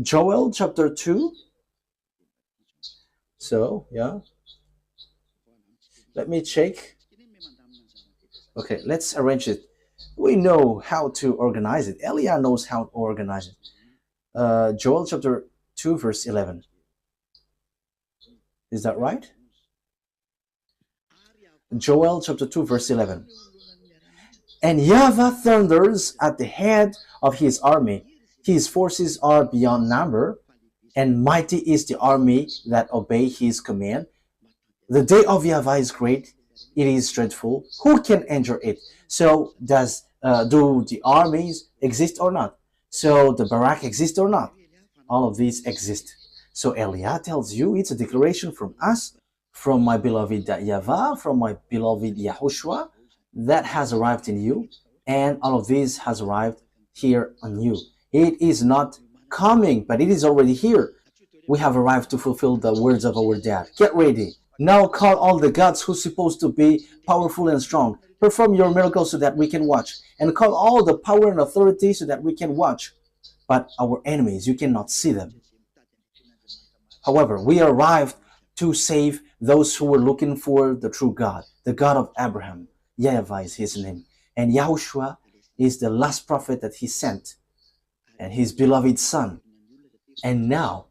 Joel chapter 2. So yeah, let me check. Okay, let's arrange it. We know how to organize it. Eliah knows how to organize it. Joel chapter 2 verse 11. Is that right? Joel chapter 2 verse 11. And YAHVAH thunders at the head of his army. His forces are beyond number, and mighty is the army that obey his command. The day of YAHVAH is great, it is dreadful. Who can endure it? So do the armies exist or not? So the Barak exist or not? All of these exist. So Elia tells you it's a declaration from us, from my beloved YAHVAH, from my beloved YAHOSHUAH, that has arrived in you, and all of this has arrived here on you. It is not coming, but it is already here. We have arrived to fulfill the words of our dad. Get ready. Now call all the gods who's supposed to be powerful and strong. Perform your miracles so that we can watch. And call all the power and authority so that we can watch. But our enemies, you cannot see them. However, we arrived to save those who were looking for the true God, the God of Abraham. YAHVAH is his name. And YAHOSHUAH is the last prophet that he sent, and his beloved son. And now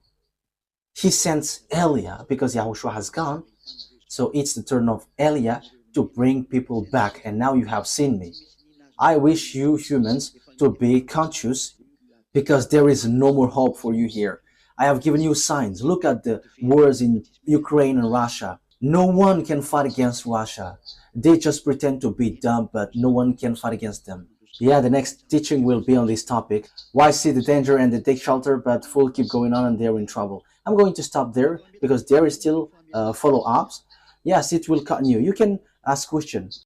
he sends Elia because YAHOSHUAH has gone. So it's the turn of Elia to bring people back. And now you have seen me. I wish you humans to be conscious, because there is no more hope for you here. I have given you signs. Look at the wars in Ukraine and Russia. No one can fight against Russia. They just pretend to be dumb, but no one can fight against them. Yeah, the next teaching will be on this topic. Why see the danger and they take shelter, but full keep going on and they're in trouble. I'm going to stop there because there is still follow-ups. Yes, it will continue. You can ask questions.